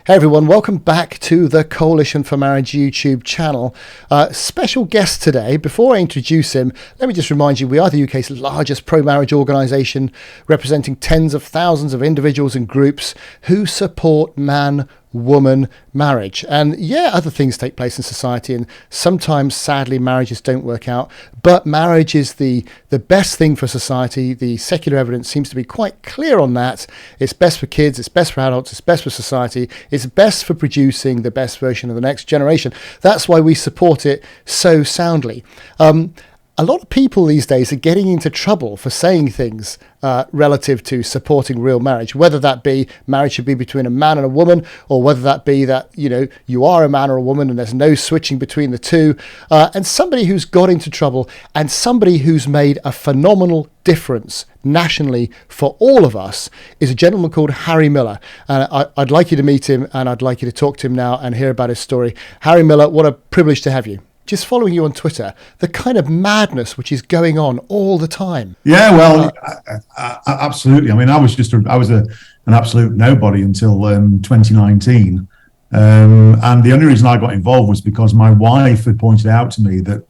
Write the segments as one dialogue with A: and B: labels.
A: Hey everyone, welcome back to the Coalition for Marriage YouTube channel. Special guest today. Before I introduce him, let me just remind you, we are the UK's largest pro-marriage organisation, representing tens of thousands of individuals and groups who support man-woman marriage. And yeah, other things take place in society, and sometimes, sadly, marriages don't work out. But marriage is the best thing for society. The secular evidence seems to be quite clear on that. It's best for kids, it's best for adults, it's best for society, it's best for producing the best version of the next generation. That's why we support it so soundly. A lot of people these days are getting into trouble for saying things relative to supporting real marriage, whether that be marriage should be between a man and a woman, or whether that be that, you are a man or a woman and there's no switching between the two. And somebody who's got into trouble and somebody who's made a phenomenal difference nationally for all of us is a gentleman called Harry Miller. And I'd like you to meet him, and I'd like you to talk to him now and hear about his story. Harry Miller, what a privilege to have you. Just following you on Twitter, the kind of madness which is going on all the time.
B: Yeah, well, absolutely. I mean, I was an absolute nobody until 2019. And the only reason I got involved was because my wife had pointed out to me that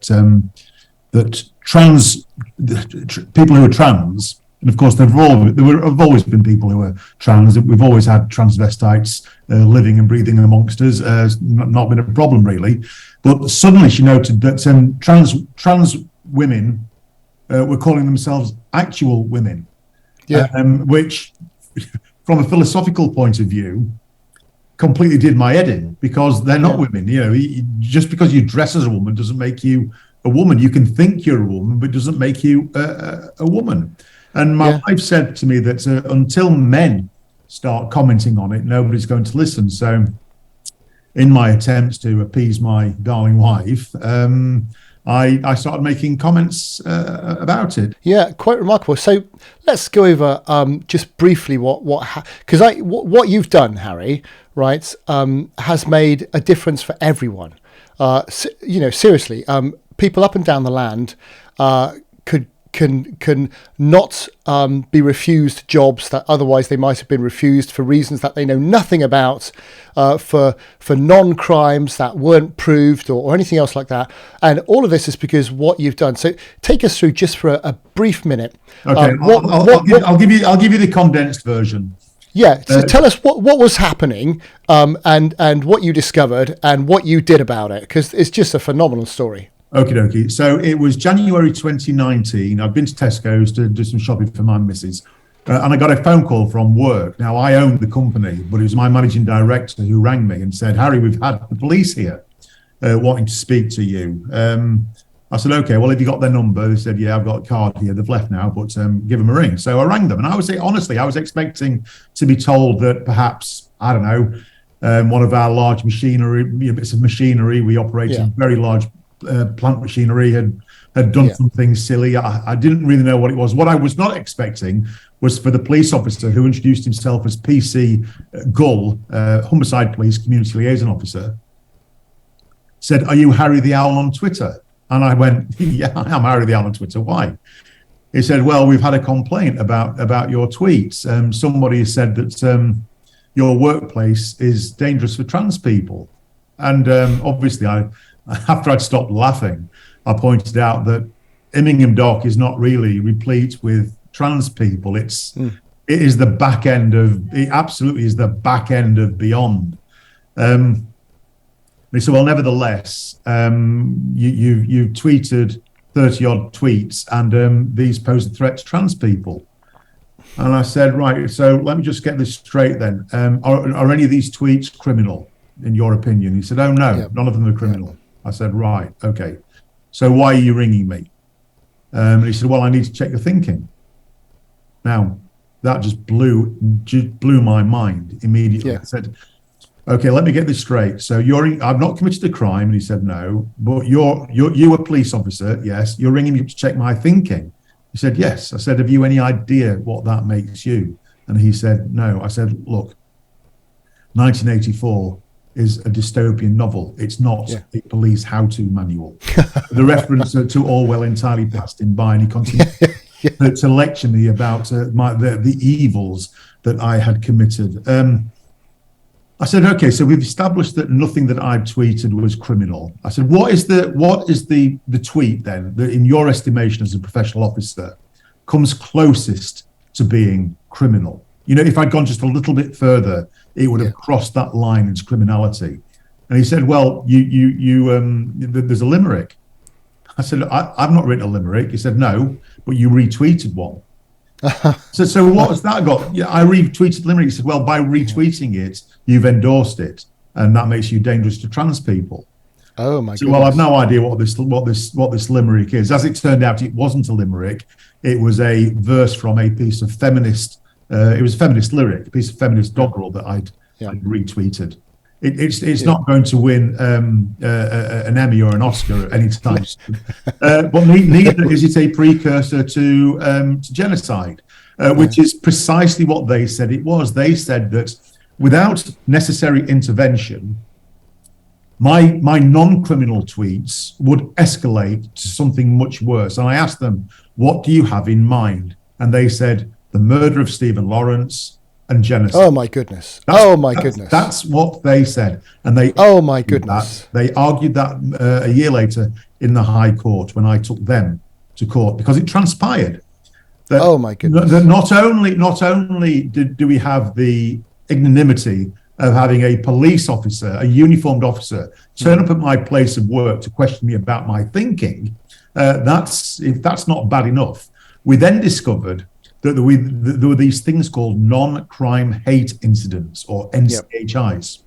B: people who are trans, and of course there have always been people who are trans. We've always had transvestites living and breathing amongst us. Not been a problem really. But suddenly she noted that trans women were calling themselves actual women, which, from a philosophical point of view, completely did my head in, because they're not women. Just because you dress as a woman doesn't make you a woman. You can think you're a woman, but it doesn't make you a woman. And my wife said to me that until men start commenting on it, nobody's going to listen. So, in my attempts to appease my darling wife, I started making comments about it.
A: Yeah, quite remarkable. So let's go over just briefly what you've done, Harry, right, has made a difference for everyone. Seriously, people up and down the land can not be refused jobs that otherwise they might have been refused for reasons that they know nothing about, for non-crimes that weren't proved or anything else like that. And all of this is because what you've done. So take us through just for a brief minute.
B: Okay, I'll give you the condensed version.
A: Yeah, so tell us what was happening, and what you discovered and what you did about it, because it's just a phenomenal story.
B: Okie dokie. So it was January 2019. I'd been to Tesco's to do some shopping for my missus, and I got a phone call from work. Now, I owned the company, but it was my managing director who rang me and said, "Harry, we've had the police here wanting to speak to you." I said, "Okay, well, have you got their number?" They said, "Yeah, I've got a card here. They've left now, but give them a ring." So I rang them, and I was expecting to be told that perhaps, I don't know, one of our large machinery, bits of machinery, we operated very large plant machinery, had done something silly. I didn't really know what it was. What I was not expecting was for the police officer, who introduced himself as PC Gull, Humberside Police Community Liaison Officer, said, "Are you Harry the Owl on Twitter?" And I went, "Yeah, I'm Harry the Owl on Twitter. Why?" He said, "Well, we've had a complaint about your tweets. Somebody has said that your workplace is dangerous for trans people." And obviously, after I'd stopped laughing, I pointed out that Immingham Dock is not really replete with trans people. It is the back end it absolutely is the back end of beyond. They said, "Well, nevertheless, you tweeted 30 odd tweets, and these pose a threat to trans people." And I said, "Right, so let me just get this straight then. Are any of these tweets criminal, in your opinion?" He said, "Oh, no, none of them are criminal." Yeah. I said, "Right, okay. So why are you ringing me?" And he said, "Well, I need to check your thinking." Now, that just blew my mind immediately. Yeah. I said, "Okay, let me get this straight. So I've not committed a crime." And he said, "No, but you a police officer, yes. You're ringing me to check my thinking." He said, "Yes." I said, "Have you any idea what that makes you?" And he said, "No." I said, "Look, 1984 is a dystopian novel. It's not a police how-to manual." The reference to Orwell entirely passed him by, and he continued to lecture me about the evils that I had committed. I said, okay, so we've established that nothing that I've tweeted was criminal. I said, what is the tweet then that, in your estimation as a professional officer, comes closest to being criminal? You know, if I'd gone just a little bit further, it would have crossed that line into criminality. And he said, well, there's a limerick. I said, I've not written a limerick. He said, no, but you retweeted one. So what has that got? Yeah, I retweeted limerick. He said, well, by retweeting it, you've endorsed it, and that makes you dangerous to trans people.
A: Oh my
B: so,
A: goodness.
B: well, I've no idea what this limerick is. As it turned out, it wasn't a limerick. It was a verse from a piece of feminist. It was a feminist lyric, a piece of feminist doggerel that I'd retweeted. It's not going to win an Emmy or an Oscar at any time, but neither is it a precursor to genocide, which is precisely what they said it was. They said that without necessary intervention, my non-criminal tweets would escalate to something much worse. And I asked them, "What do you have in mind?" And they said, "The murder of Stephen Lawrence and genocide."
A: Oh my goodness! Goodness!
B: That's what they said, and they.
A: Oh my goodness!
B: They argued that a year later in the High Court when I took them to court, because it transpired that.
A: Oh my goodness!
B: That not only do we have the ignominy of having a police officer, a uniformed officer, turn up at my place of work to question me about my thinking, if that's not bad enough. We then discovered that there were these things called non-crime hate incidents, or NCHIs.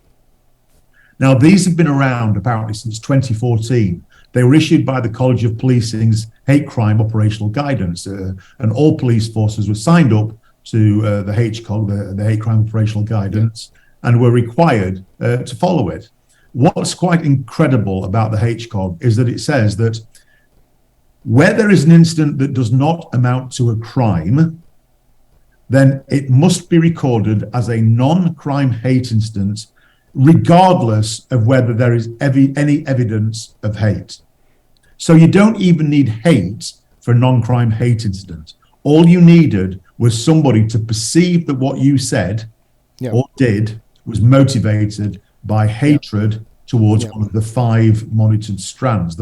B: Now, these have been around apparently since 2014. They were issued by the College of Policing's hate crime operational guidance, and all police forces were signed up to the HCOG, the hate crime operational guidance, and were required to follow it. What's quite incredible about the HCOG is that it says that where there is an incident that does not amount to a crime, then it must be recorded as a non-crime hate incident, regardless of whether there is any evidence of hate. So you don't even need hate for a non-crime hate incident. All you needed was somebody to perceive that what you said or did was motivated by hatred towards one of the five monitored strands,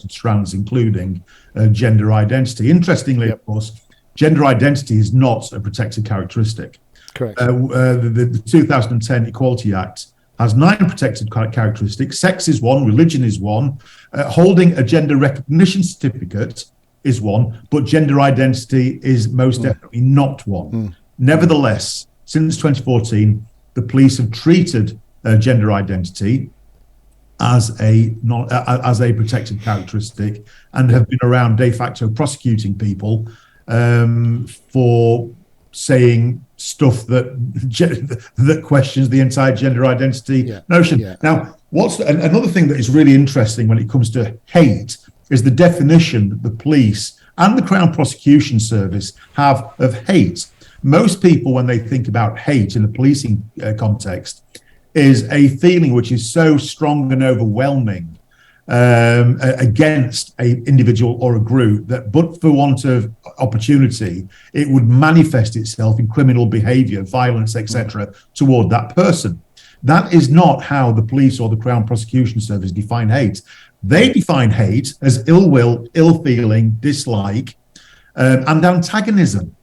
B: strands including gender identity. Interestingly, of course, gender identity is not a protected characteristic.
A: Correct.
B: The 2010 Equality Act has 9 protected characteristics. Sex is one, religion is one, holding a gender recognition certificate is one, but gender identity is most definitely not one. Nevertheless, since 2014, the police have treated gender identity as a protected characteristic, and have been around de facto prosecuting people for saying stuff that questions the entire gender identity notion. Now, another thing that is really interesting when it comes to hate is the definition that the police and the Crown Prosecution Service have of hate. Most people, when they think about hate in the policing context, is a feeling which is so strong and overwhelming against an individual or a group that, but for want of opportunity, it would manifest itself in criminal behaviour, violence, etc., toward that person. That is not how the police or the Crown Prosecution Service define hate. They define hate as ill will, ill feeling, dislike, and antagonism.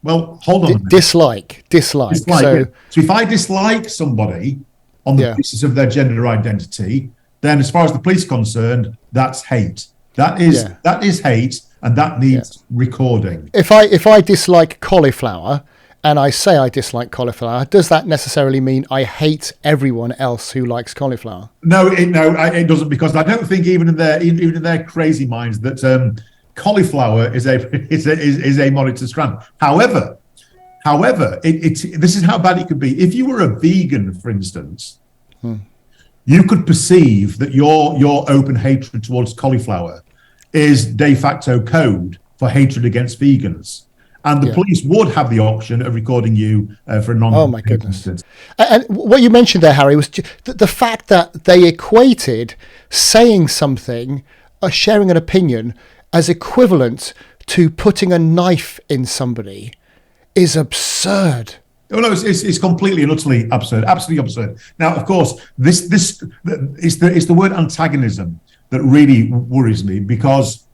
B: Well, hold on a minute.
A: Dislike. So
B: if I dislike somebody on the basis of their gender identity, then as far as the police are concerned, that's hate. That is hate, and that needs recording.
A: If I dislike cauliflower, and I say I dislike cauliflower, does that necessarily mean I hate everyone else who likes cauliflower?
B: No, it doesn't, because I don't think even in their crazy minds that cauliflower is a monitored strand. However, this is how bad it could be. If you were a vegan, for instance, you could perceive that your open hatred towards cauliflower is de facto code for hatred against vegans. And the police would have the option of recording you for a non.
A: Oh my goodness! And what you mentioned there, Harry, was the fact that they equated saying something, sharing an opinion, as equivalent to putting a knife in somebody is absurd.
B: Well, no, it's completely and utterly absurd, absolutely absurd. Now, of course, this it's the word antagonism that really worries me, because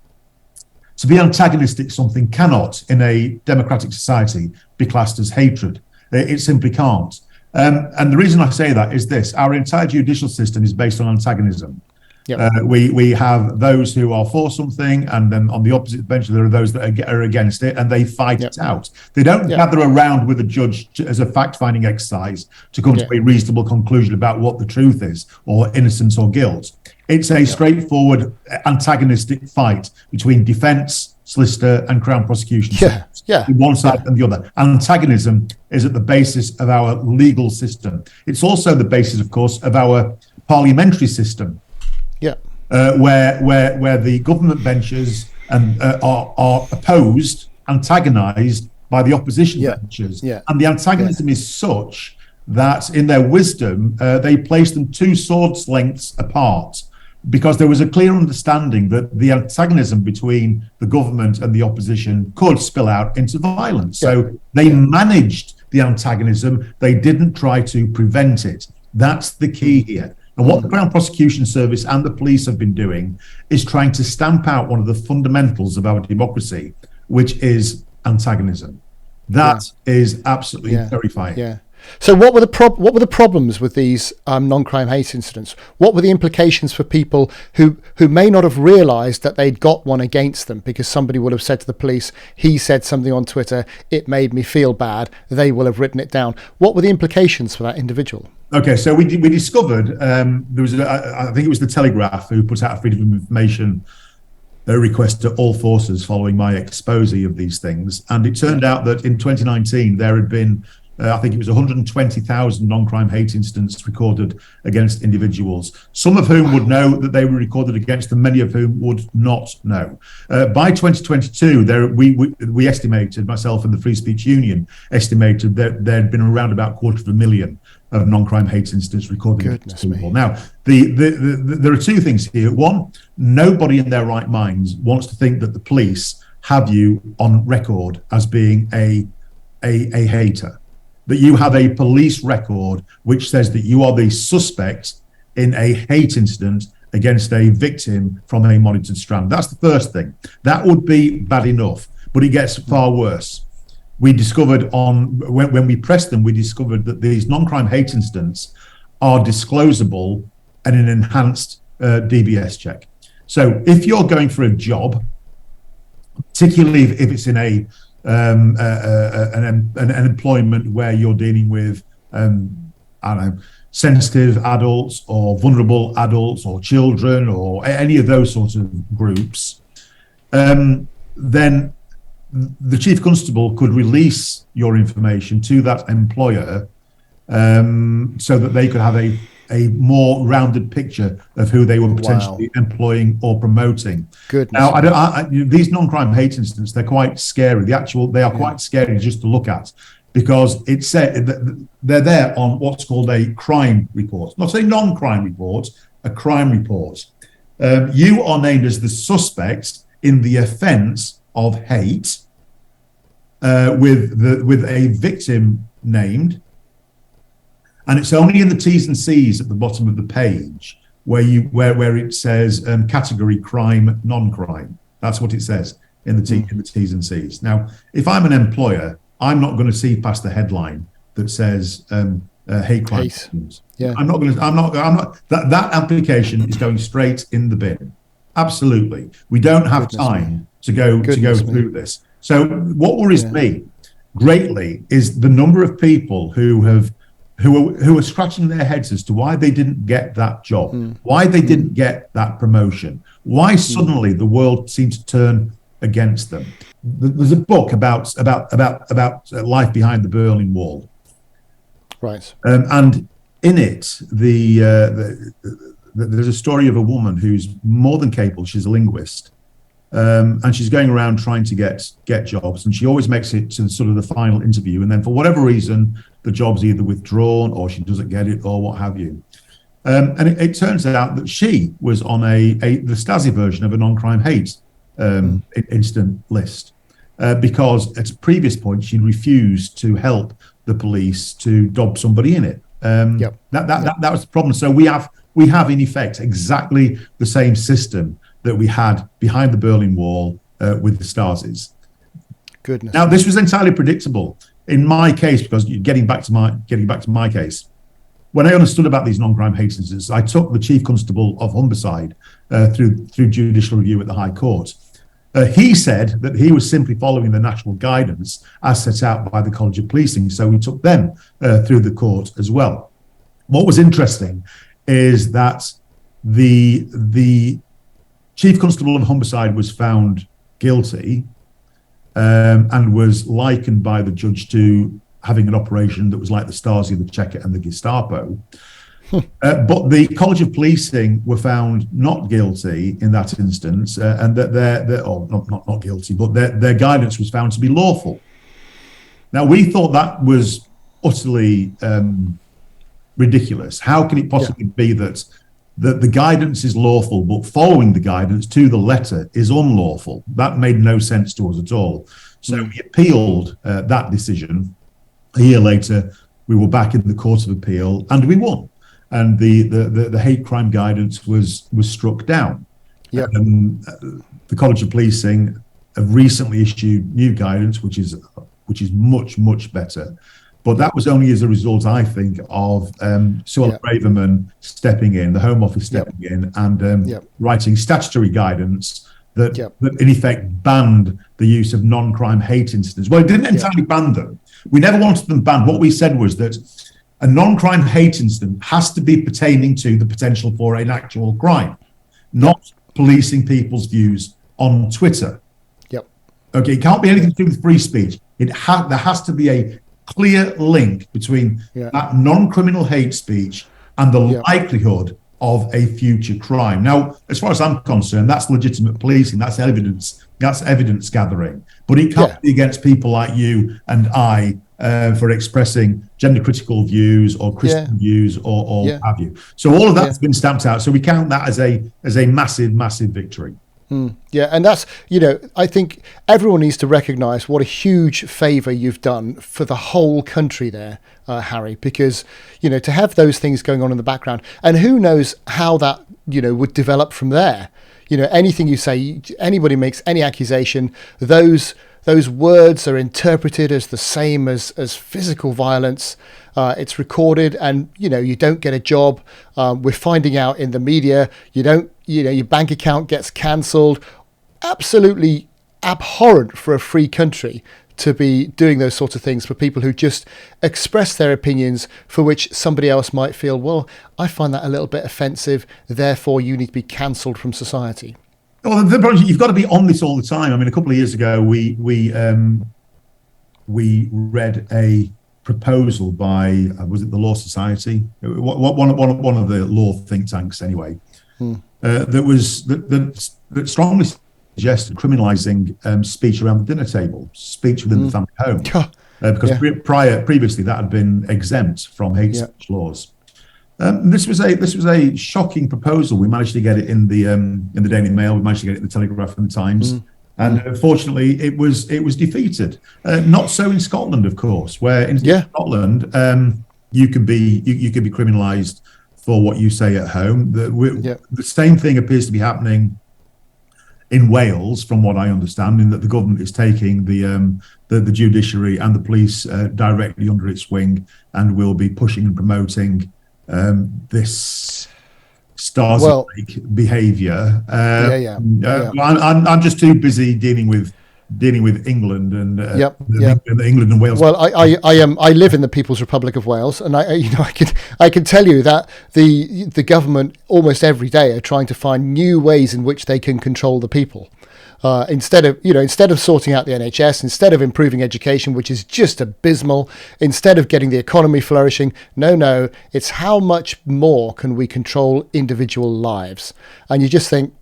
B: to be antagonistic something cannot, in a democratic society, be classed as hatred. It simply can't. And the reason I say that is this: our entire judicial system is based on antagonism. Yep. We have those who are for something, and then on the opposite bench there are those that are against it, and they fight it out. They don't gather around with a judge as a fact-finding exercise to come to a reasonable conclusion about what the truth is, or innocence or guilt. It's a straightforward antagonistic fight between defence, solicitor, and Crown prosecution. One side and the other. Antagonism is at the basis of our legal system. It's also the basis, of course, of our parliamentary system. Where the government benches and are opposed, antagonised by the opposition benches, and the antagonism is such that, in their wisdom, they placed them 2 swords lengths apart, because there was a clear understanding that the antagonism between the government and the opposition could spill out into violence. So they managed the antagonism; they didn't try to prevent it. That's the key here. And what the Crown Prosecution Service and the police have been doing is trying to stamp out one of the fundamentals of our democracy, which is antagonism. That is absolutely terrifying.
A: Yeah. So what were the problems with these non-crime hate incidents? What were the implications for people who may not have realised that they'd got one against them, because somebody would have said to the police, he said something on Twitter, it made me feel bad, they will have written it down. What were the implications for that individual?
B: Okay, so we discovered, there was I think it was the Telegraph who put out a Freedom of Information request to all forces following my expose of these things. And it turned out that in 2019, there had been I think it was 120,000 non-crime hate incidents recorded against individuals, some of whom would know that they were recorded against them, many of whom would not know. By 2022, we estimated, myself and the Free Speech Union estimated, that there had been around about 250,000 of non-crime hate incidents recorded against people. Now, there are 2 things here. One, nobody in their right minds wants to think that the police have you on record as being a hater, that you have a police record which says that you are the suspect in a hate incident against a victim from a monitored strand. That's the first thing. That would be bad enough, but it gets far worse. We discovered when we pressed them, we discovered that these non-crime hate incidents are disclosable in an enhanced DBS check. So if you're going for a job, particularly if it's in an employment where you're dealing with sensitive adults or vulnerable adults or children or any of those sorts of groups, then the chief constable could release your information to that employer so that they could have a more rounded picture of who they were potentially employing or promoting.
A: Goodness.
B: Now, these non-crime hate incidents, they're quite scary. They are quite scary just to look at, because it's said that they're there on what's called a crime report, not a non-crime report, a crime report. You are named as the suspect in the offence of hate, with a victim named. And it's only in the T's and C's at the bottom of the page where it says category crime, non-crime. That's what it says in the T's and C's. Now, if I'm an employer, I'm not going to see past the headline that says hate crime.
A: Yeah.
B: That application is going straight in the bin. Absolutely. We don't have time to go through this. So what worries me greatly is the number of people who are scratching their heads as to why they didn't get that job, why they didn't get that promotion, why suddenly the world seems to turn against them. There's a book about life behind the Berlin Wall,
A: right?
B: And in it, there's a story of a woman who's more than capable. She's a linguist. And she's going around trying to get jobs, and she always makes it to sort of the final interview, and then for whatever reason the job's either withdrawn or she doesn't get it or what have you. And it turns out that she was on the Stasi version of a non-crime hate incident list, because at a previous point she refused to help the police to dob somebody in it.
A: Yep.
B: That was the problem. So we have in effect exactly the same system that we had behind the Berlin Wall with the Stasis.
A: Goodness.
B: Now this was entirely predictable in my case, because getting back to my case, when I understood about these non-crime hate incidents, I took the Chief Constable of Humberside through judicial review at the High Court. He said that he was simply following the national guidance as set out by the College of Policing, so we took them through the court as well. What was interesting is that the Chief Constable of Humberside was found guilty and was likened by the judge to having an operation that was like the Stasi, the Cheka, and the Gestapo. But the College of Policing were found not guilty in that instance, and that not guilty, but their guidance was found to be lawful. Now, we thought that was utterly ridiculous. How can it possibly be that the guidance is lawful, but following the guidance to the letter is unlawful? That made no sense to us at all. So we appealed that decision. A year later, we were back in the Court of Appeal, and we won. And the hate crime guidance was struck down.
A: Yep.
B: The College of Policing have recently issued new guidance, which is much better. But that was only as a result, I think, of Suella Braverman stepping in, the Home Office stepping in, and writing statutory guidance that in effect banned the use of non-crime hate incidents. Well, it didn't entirely ban them. We never wanted them banned. What we said was that a non-crime hate incident has to be pertaining to the potential for an actual crime, not policing people's views on Twitter.
A: Yep.
B: Okay, it can't be anything to do with free speech. There has to be a clear link between that non-criminal hate speech and the likelihood of a future crime. Now, as far as I'm concerned, that's legitimate policing. That's evidence gathering. But it can't be against people like you and I for expressing gender critical views or Christian views or what have you. So all of that's been stamped out. So we count that as a massive victory.
A: Yeah, and that's, I think everyone needs to recognise what a huge favour you've done for the whole country there, Harry, because, to have those things going on in the background, and who knows how that, would develop from there. Anything you say, anybody makes any accusation, those words are interpreted as the same as physical violence. It's recorded, and you don't get a job. We're finding out in the media your bank account gets cancelled. Absolutely abhorrent for a free country to be doing those sorts of things for people who just express their opinions, for which somebody else might feel, well, I find that a little bit offensive, therefore you need to be cancelled from society.
B: Well, you've got to be on this all the time. I mean, a couple of years ago, we read a proposal by was it the Law Society, one of the law think tanks anyway, that strongly suggested criminalising speech around the dinner table, speech within the family home, because previously that had been exempt from hate speech laws. This was a shocking proposal. We managed to get it in the Daily Mail. We managed to get it in the Telegraph and the Times, and unfortunately, it was defeated. Not so in Scotland, of course, where in Scotland you can be criminalised for what you say at home. The same thing appears to be happening in Wales, from what I understand, in that the government is taking the judiciary and the police directly under its wing, and will be pushing and promoting this Stasi-like behaviour. I'm just too busy dealing with England and England and Wales.
A: Well, I live in the People's Republic of Wales, and I can tell you that the government almost every day are trying to find new ways in which they can control the people. Instead of sorting out the NHS, instead of improving education, which is just abysmal, instead of getting the economy flourishing, no, it's how much more can we control individual lives? And you just think,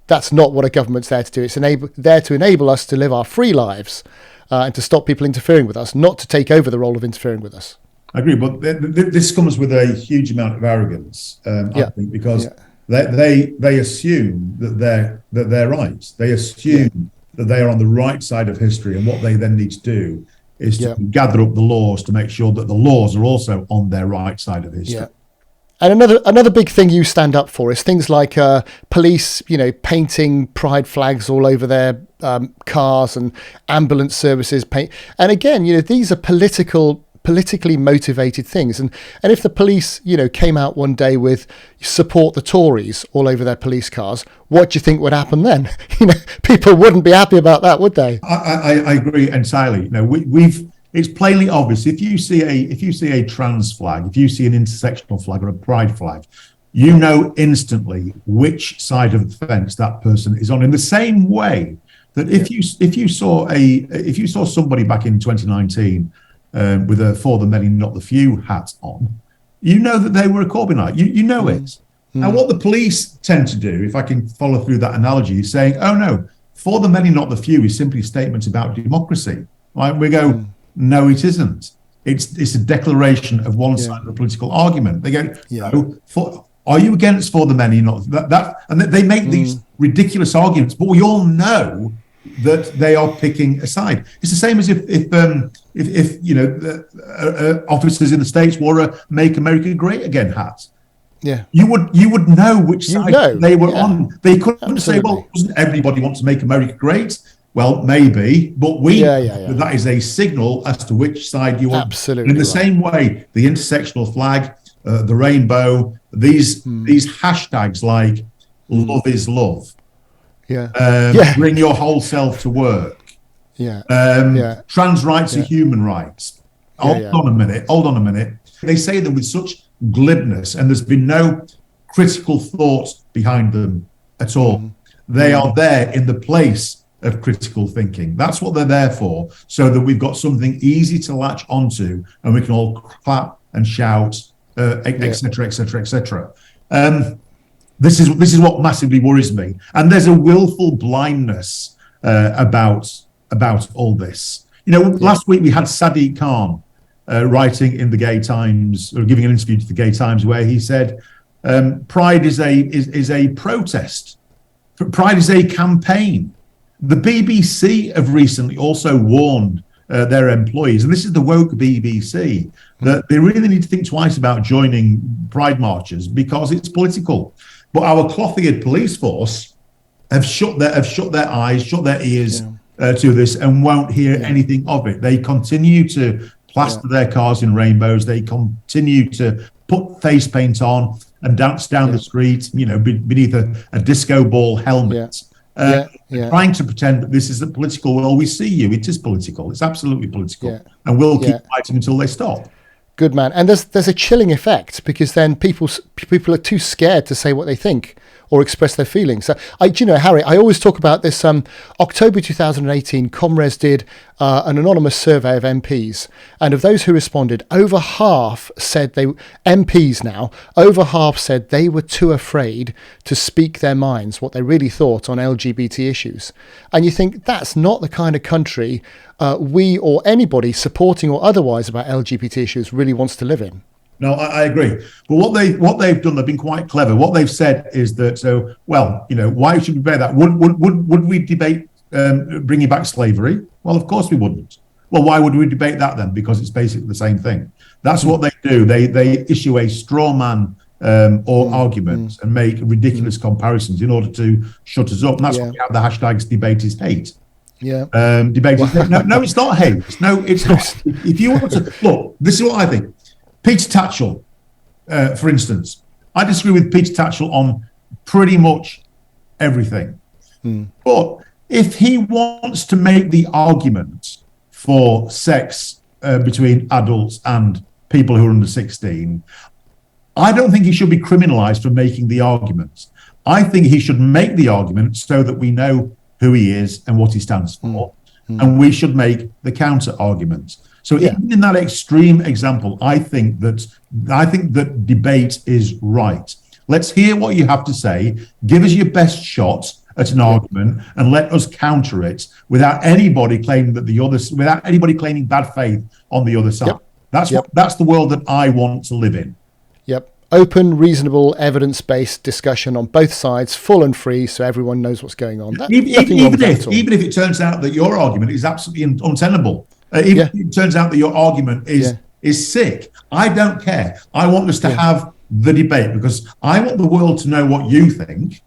A: that's not what a government's there to do. It's there to enable us to live our free lives and to stop people interfering with us, not to take over the role of interfering with us.
B: I agree, but this comes with a huge amount of arrogance, I think, because they assume that they're right. They assume that they are on the right side of history, and what they then need to do is to gather up the laws to make sure that the laws are also on their right side of history.
A: Yeah. And another big thing you stand up for is things like police, painting pride flags all over their cars, and ambulance services paint. And again, these are politically motivated things. And if the police, came out one day with support the Tories all over their police cars, what do you think would happen then? People wouldn't be happy about that, would they?
B: I agree entirely. It's plainly obvious. If you see a trans flag, if you see an intersectional flag or a pride flag, you know instantly which side of the fence that person is on. In the same way that if you saw somebody back in 2019 with a "For the Many, Not the Few" hat on, you know that they were a Corbynite. You know it. Now, what the police tend to do, if I can follow through that analogy, is saying, "Oh no, for the many, not the few" is simply a statement about democracy. Right? We go. No, it isn't. It's a declaration of one side of a political argument. They go, are you against for the many? Not that, and they make these ridiculous arguments. But we all know that they are picking a side. It's the same as if officers in the States wore a "Make America Great Again" hat. Yeah, you would know which side they were on. They couldn't say, "Well, doesn't everybody want to make America great?" Well, maybe, but that is a signal as to which side you are.
A: Absolutely.
B: And in the same way, the intersectional flag, the rainbow, these hashtags like "love is love," bring your whole self to work, trans rights are human rights. Hold on a minute. They say them with such glibness, and there's been no critical thought behind them at all. They are there in the place of critical thinking. That's what they're there for, so that we've got something easy to latch onto, and we can all clap and shout, etc., etc., etc. This is what massively worries me, and there's a willful blindness about all this. Last week we had Sadiq Khan writing in the Gay Times, or giving an interview to the Gay Times, where he said, "Pride is a protest. Pride is a campaign." The BBC have recently also warned their employees, and this is the woke BBC, that they really need to think twice about joining pride marches because it's political. But our cloth-eared police force have shut their eyes, shut their ears to this, and won't hear anything of it. They continue to plaster their cars in rainbows. They continue to put face paint on and dance down the street, beneath a disco ball helmet. Trying to pretend that this is a political. Well, we see you. It is political. It's absolutely political, and we'll keep fighting until they stop.
A: Good man. And there's a chilling effect, because then people are too scared to say what they think or express their feelings. So, Harry, I always talk about this. October 2018, Comres did an anonymous survey of MPs, and of those who responded, over half said over half said they were too afraid to speak their minds, what they really thought on LGBT issues. And you think that's not the kind of country we or anybody supporting or otherwise about LGBT issues really wants to live in.
B: No, I agree. But what they've done, they've been quite clever. What they've said is that, why should we debate that? Would we debate bringing back slavery? Well, of course we wouldn't. Well, why would we debate that then? Because it's basically the same thing. That's what they do. They issue a straw man or argument and make ridiculous comparisons in order to shut us up. And that's why we have the hashtags "debate is hate." Debate is hate. No, it's not hate. No, it's not. If you want to look, this is what I think. Peter Tatchell, for instance, I disagree with Peter Tatchell on pretty much everything. But if he wants to make the argument for sex between adults and people who are under 16, I don't think he should be criminalized for making the argument. I think he should make the argument so that we know who he is and what he stands for, and we should make the counter argument. So even in that extreme example, I think that debate is right. Let's hear what you have to say. Give us your best shot at an argument, and let us counter it without anybody claiming without anybody claiming bad faith on the other side. That's the world that I want to live in.
A: Open, reasonable, evidence-based discussion on both sides, full and free, so everyone knows what's going on.
B: Even if it turns out that your argument is absolutely untenable, If it turns out that your argument is sick, I don't care. I want us to have the debate because I want the world to know what you think.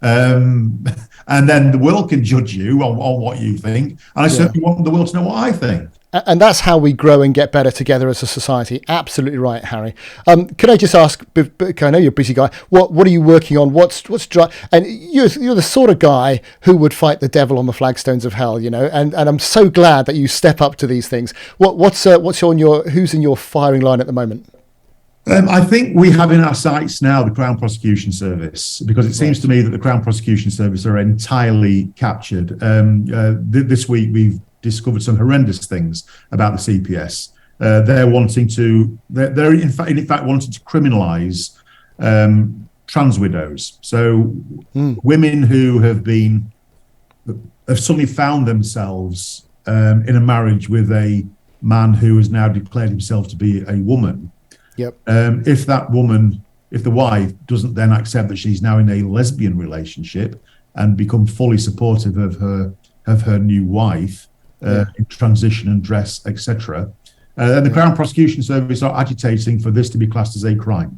B: And then the world can judge you on what you think. And I certainly want the world to know what I think.
A: And that's how we grow and get better together as a society. Absolutely right, Harry. Could I just ask? I know you're a busy guy. What are you working on? What's and you're the sort of guy who would fight the devil on the flagstones of hell, And I'm so glad that you step up to these things. Who's in your firing line at the moment?
B: I think we have in our sights now the Crown Prosecution Service, because it seems to me that the Crown Prosecution Service are entirely captured. This week we've discovered some horrendous things about the CPS. They're in fact wanting to criminalise trans widows. So women who have suddenly found themselves in a marriage with a man who has now declared himself to be a woman.
A: Yep.
B: If the wife doesn't then accept that she's now in a lesbian relationship and become fully supportive of her new wife in transition and dress, etc., then the Crown Prosecution Service are agitating for this to be classed as a crime.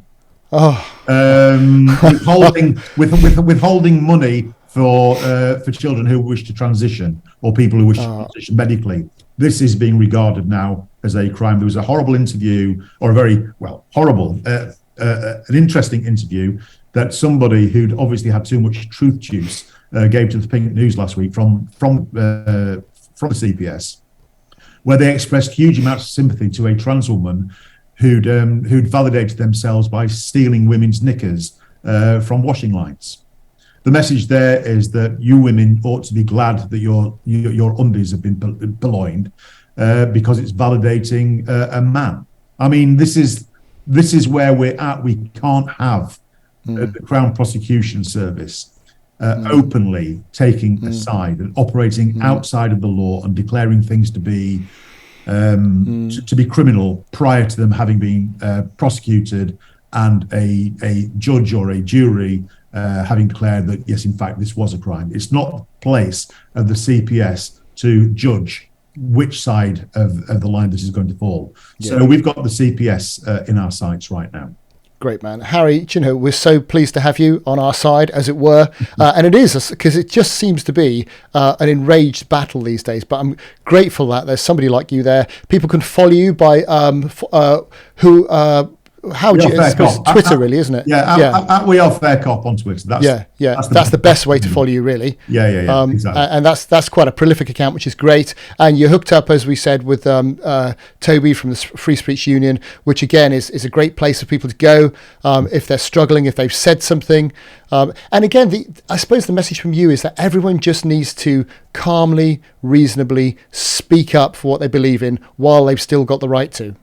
B: Withholding money for children who wish to transition or people who wish to transition medically. This is being regarded now as a crime. There was a horrible interview, or a very horrible, an interesting interview that somebody who'd obviously had too much truth juice gave to the Pink News last week from the CPS, where they expressed huge amounts of sympathy to a trans woman who'd validated themselves by stealing women's knickers from washing lines. The message there is that you women ought to be glad that your undies have been purloined because it's validating a man. I mean, this is where we're at. We can't have the Crown Prosecution Service openly taking a side and operating outside of the law and declaring things to be criminal prior to them having been prosecuted and a judge or a jury having declared that, yes, in fact, this was a crime. It's not the place of the CPS to judge which side of the line this is going to fall. So we've got the CPS in our sights right now.
A: Great, man. Harry, we're so pleased to have you on our side, as it were. And it is, because it just seems to be an enraged battle these days. But I'm grateful that there's somebody like you there. People can follow you by Twitter, really, isn't it?
B: We are Fair Cop on Twitter.
A: That's the best way to follow you, really.
B: Exactly.
A: And that's quite a prolific account, which is great. And you're hooked up, as we said, with Toby from the Free Speech Union, which again is a great place for people to go if they're struggling, if they've said something. And again, I suppose the message from you is that everyone just needs to calmly, reasonably speak up for what they believe in while they've still got the right to.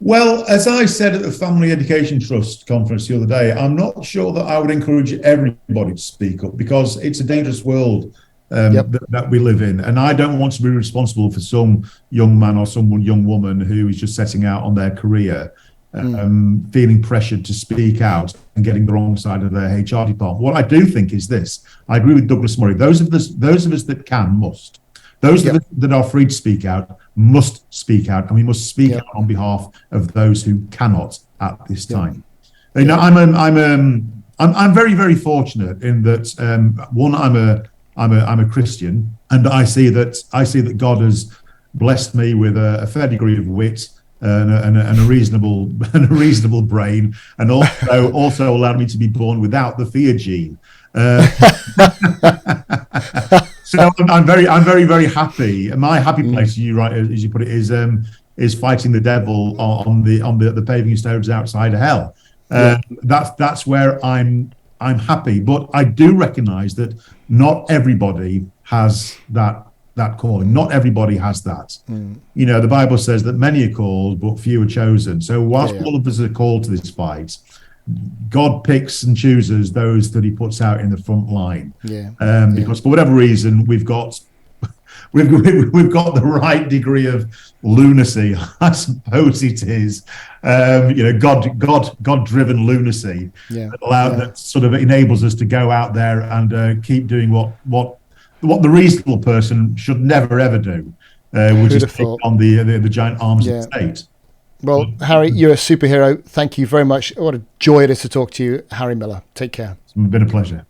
B: Well, as I said at the Family Education Trust conference the other day, I'm not sure that I would encourage everybody to speak up because it's a dangerous world that we live in. And I don't want to be responsible for some young man or some young woman who is just setting out on their career, feeling pressured to speak out and getting the wrong side of their HR department. What I do think is this. I agree with Douglas Murray. Those of us that can must. Those of us that are free to speak out must speak out, and we must speak out on behalf of those who cannot at this time. You know, I'm very, very fortunate in that one, I'm a Christian, and I see that God has blessed me with a fair degree of wit and a reasonable brain, and also allowed me to be born without the fear gene. So I'm very, very happy. My happy place, as you put it, is fighting the devil on the paving stones outside of hell. That's where I'm happy. But I do recognise that not everybody has that calling. Not everybody has that. You know, the Bible says that many are called, but few are chosen. So whilst all of us are called to this fight, God picks and chooses those that he puts out in the front line. Because for whatever reason, we've got the right degree of lunacy. I suppose it is, God-driven lunacy that sort of enables us to go out there and keep doing what the reasonable person should never ever do. which is
A: have
B: take
A: thought?
B: on the giant arms
A: Yeah.
B: of the state.
A: Well, Harry, you're a superhero. Thank you very much. What a joy it is to talk to you, Harry Miller. Take care.
B: It's been a pleasure.